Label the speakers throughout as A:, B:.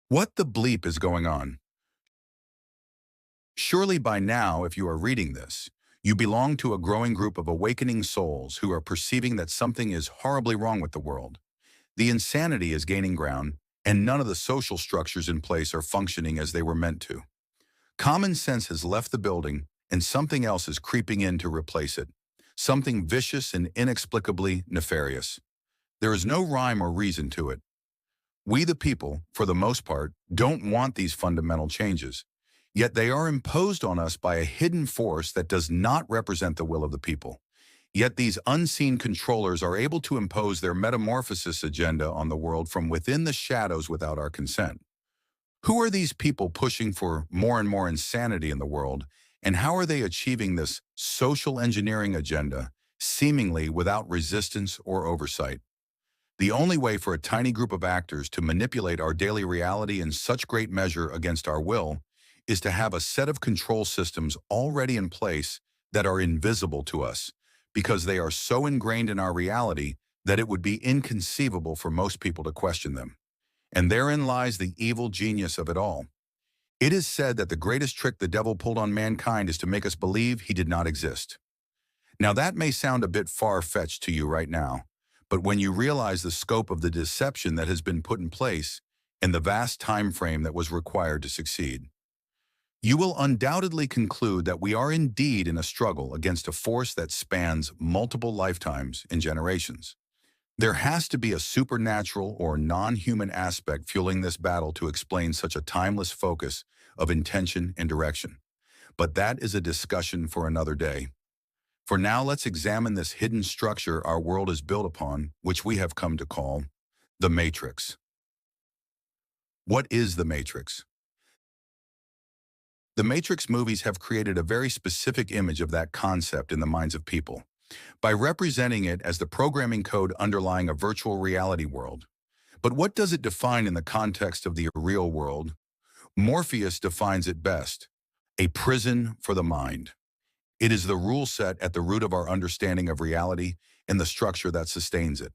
A: What the bleep is going on? Surely by now, if you are reading this, you belong to a growing group of awakening souls who are perceiving that something is horribly wrong with the world. The insanity is gaining ground, and none of the social structures in place are functioning as they were meant to. Common sense has left the building, and something else is creeping in to replace it. Something vicious and inexplicably nefarious. There is no rhyme or reason to it. We the people, for the most part, don't want these fundamental changes. Yet they are imposed on us by a hidden force that does not represent the will of the people. Yet these unseen controllers are able to impose their metamorphosis agenda on the world from within the shadows without our consent. Who are these people pushing for more and more insanity in the world, and how are they achieving this social engineering agenda, seemingly without resistance or oversight? The only way for a tiny group of actors to manipulate our daily reality in such great measure against our will is to have a set of control systems already in place that are invisible to us, because they are so ingrained in our reality that it would be inconceivable for most people to question them. And therein lies the evil genius of it all. It is said that the greatest trick the devil pulled on mankind is to make us believe he did not exist. Now that may sound a bit far-fetched to you right now, but when you realize the scope of the deception that has been put in place and the vast time frame that was required to succeed, you will undoubtedly conclude that we are indeed in a struggle against a force that spans multiple lifetimes and generations. There has to be a supernatural or non-human aspect fueling this battle to explain such a timeless focus of intention and direction. But that is a discussion for another day. For now, let's examine this hidden structure our world is built upon, which we have come to call the Matrix. What is the Matrix? The Matrix movies have created a very specific image of that concept in the minds of people, by representing it as the programming code underlying a virtual reality world. But what does it define in the context of the real world? Morpheus defines it best: a prison for the mind. It is the rule set at the root of our understanding of reality and the structure that sustains it.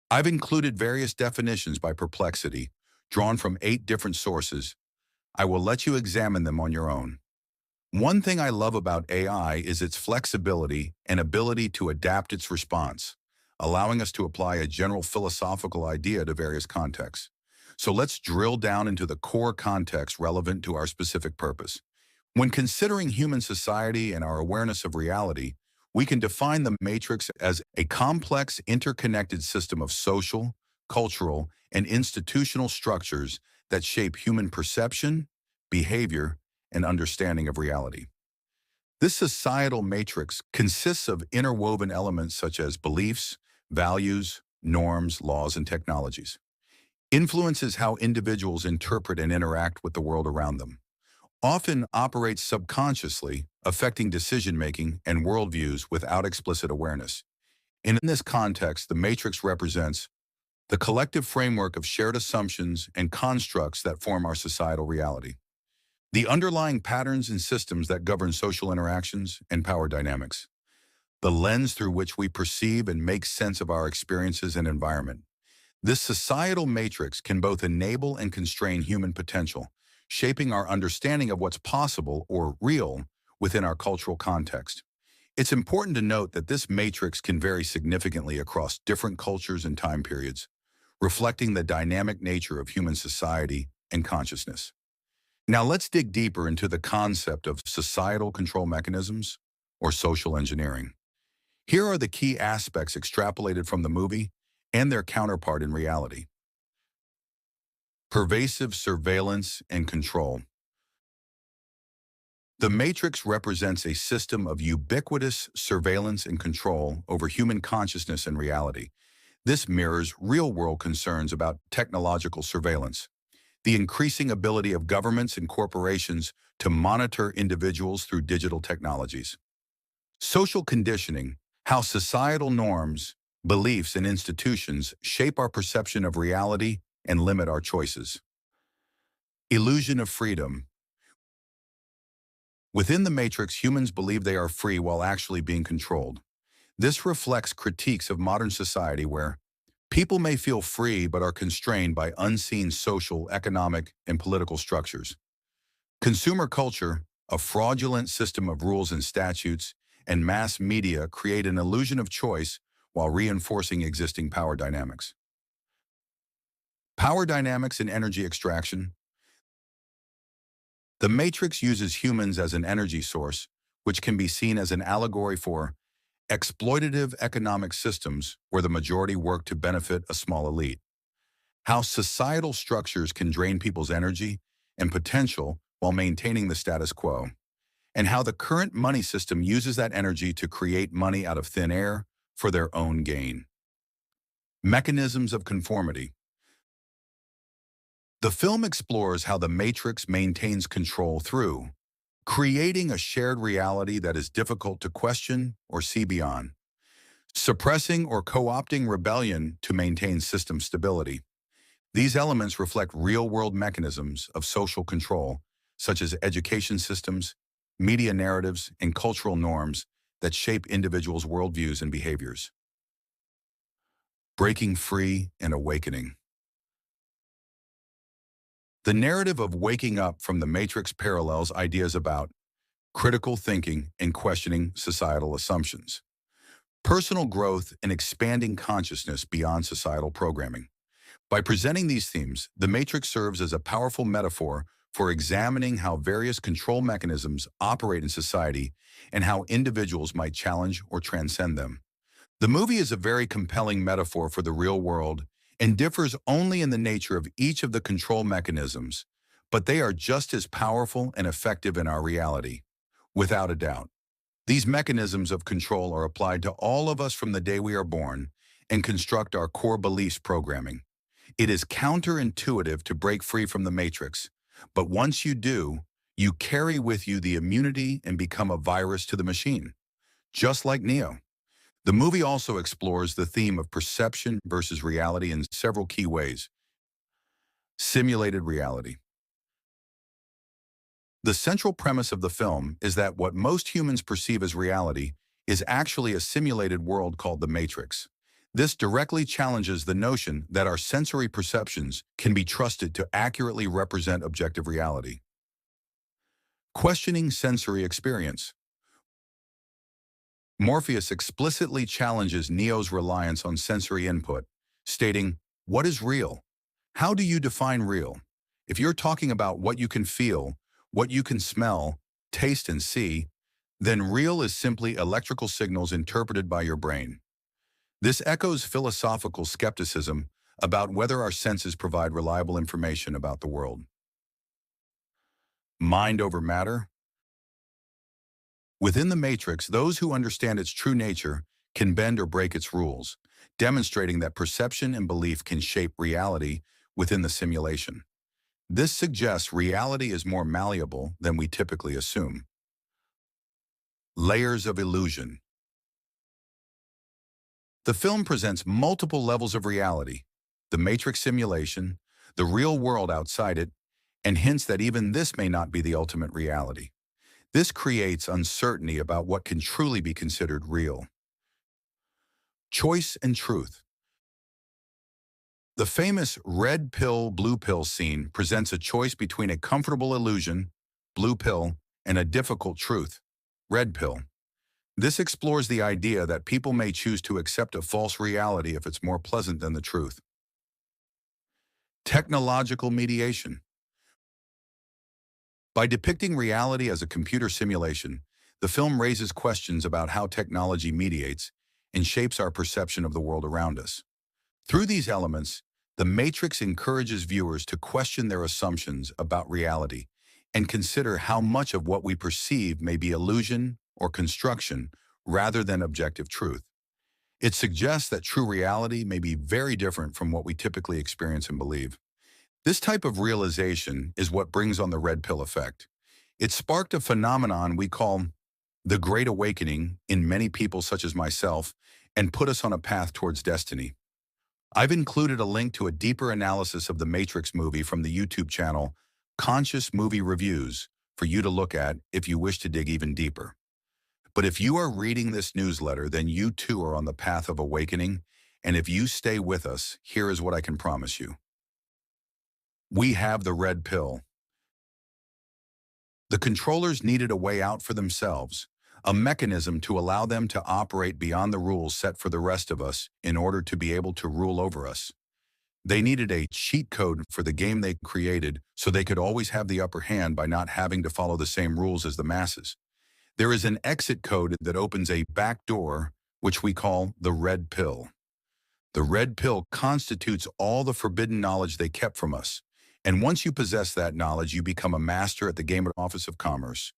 A: I've included various definitions by perplexity, drawn from 8 different sources. I will let you examine them on your own. One thing I love about AI is its flexibility and ability to adapt its response, allowing us to apply a general philosophical idea to various contexts. So let's drill down into the core context relevant to our specific purpose. When considering human society and our awareness of reality, we can define the matrix as a complex, interconnected system of social, cultural, and institutional structures that shape human perception, behavior, and understanding of reality. This societal matrix consists of interwoven elements such as beliefs, values, norms, laws, and technologies. Influences how individuals interpret and interact with the world around them. Often operates subconsciously, affecting decision-making and worldviews without explicit awareness. In this context, the matrix represents the collective framework of shared assumptions and constructs that form our societal reality. The underlying patterns and systems that govern social interactions and power dynamics. The lens through which we perceive and make sense of our experiences and environment. This societal matrix can both enable and constrain human potential, shaping our understanding of what's possible or real within our cultural context. It's important to note that this matrix can vary significantly across different cultures and time periods, reflecting the dynamic nature of human society and consciousness. Now let's dig deeper into the concept of societal control mechanisms, or social engineering. Here are the key aspects extrapolated from the movie and their counterpart in reality. Pervasive surveillance and control. The Matrix represents a system of ubiquitous surveillance and control over human consciousness and reality. This mirrors real-world concerns about technological surveillance, the increasing ability of governments and corporations to monitor individuals through digital technologies. Social conditioning, how societal norms, beliefs, and institutions shape our perception of reality and limit our choices. Illusion of freedom. Within the Matrix, humans believe they are free while actually being controlled. This reflects critiques of modern society where People may feel free but are constrained by unseen social, economic, and political structures. Consumer culture, a fraudulent system of rules and statutes, and mass media create an illusion of choice while reinforcing existing power dynamics. Power dynamics and energy extraction. The Matrix uses humans as an energy source, which can be seen as an allegory for exploitative economic systems where the majority work to benefit a small elite. How societal structures can drain people's energy and potential while maintaining the status quo, and how the current money system uses that energy to create money out of thin air for their own gain. Mechanisms of conformity. The film explores how the Matrix maintains control through creating a shared reality that is difficult to question or see beyond, suppressing or co-opting rebellion to maintain system stability. These elements reflect real-world mechanisms of social control, such as education systems, media narratives, and cultural norms that shape individuals' worldviews and behaviors. Breaking free and awakening. The narrative of waking up from the Matrix parallels ideas about critical thinking and questioning societal assumptions, personal growth and expanding consciousness beyond societal programming. By presenting these themes, the Matrix serves as a powerful metaphor for examining how various control mechanisms operate in society and how individuals might challenge or transcend them. The movie is a very compelling metaphor for the real world and differs only in the nature of each of the control mechanisms, but they are just as powerful and effective in our reality. Without a doubt, these mechanisms of control are applied to all of us from the day we are born and construct our core beliefs programming. It is counterintuitive to break free from the Matrix, but once you do, you carry with you the immunity and become a virus to the machine, just like Neo. The movie also explores the theme of perception versus reality in several key ways. Simulated reality. The central premise of the film is that what most humans perceive as reality is actually a simulated world called the Matrix. This directly challenges the notion that our sensory perceptions can be trusted to accurately represent objective reality. Questioning sensory experience. Morpheus explicitly challenges Neo's reliance on sensory input, stating, "What is real? How do you define real? If you're talking about what you can feel, what you can smell, taste, and see, then real is simply electrical signals interpreted by your brain." This echoes philosophical skepticism about whether our senses provide reliable information about the world. Mind over matter. Within the Matrix, those who understand its true nature can bend or break its rules, demonstrating that perception and belief can shape reality within the simulation. This suggests reality is more malleable than we typically assume. Layers of illusion. The film presents multiple levels of reality: the Matrix simulation, the real world outside it, and hints that even this may not be the ultimate reality. This creates uncertainty about what can truly be considered real. Choice and truth. The famous red pill, blue pill scene presents a choice between a comfortable illusion, blue pill, and a difficult truth, red pill. This explores the idea that people may choose to accept a false reality if it's more pleasant than the truth. Technological mediation. By depicting reality as a computer simulation, the film raises questions about how technology mediates and shapes our perception of the world around us. Through these elements, The Matrix encourages viewers to question their assumptions about reality and consider how much of what we perceive may be illusion or construction rather than objective truth. It suggests that true reality may be very different from what we typically experience and believe. This type of realization is what brings on the red pill effect. It sparked a phenomenon we call the Great Awakening in many people such as myself and put us on a path towards destiny. I've included a link to a deeper analysis of the Matrix movie from the YouTube channel Conscious Movie Reviews for you to look at if you wish to dig even deeper. But if you are reading this newsletter, then you too are on the path of awakening, And if you stay with us, here is what I can promise you. We have the red pill. The controllers needed a way out for themselves, a mechanism to allow them to operate beyond the rules set for the rest of us in order to be able to rule over us. They needed a cheat code for the game they created so they could always have the upper hand by not having to follow the same rules as the masses. There is an exit code that opens a back door, which we call the red pill. The red pill constitutes all the forbidden knowledge they kept from us. And once you possess that knowledge, you become a master at the game of Office of Commerce.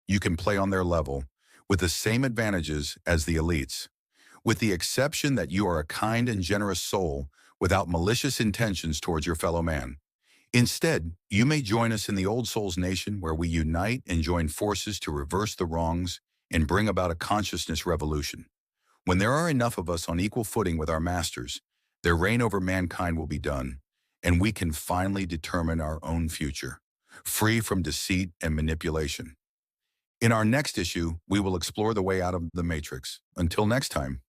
A: You can play on their level with the same advantages as the elites, with the exception that you are a kind and generous soul without malicious intentions towards your fellow man. Instead, you may join us in the Old Souls Nation where we unite and join forces to reverse the wrongs and bring about a consciousness revolution. When there are enough of us on equal footing with our masters, their reign over mankind will be done, and we can finally determine our own future, free from deceit and manipulation. In our next issue, we will explore the way out of the matrix. Until next time.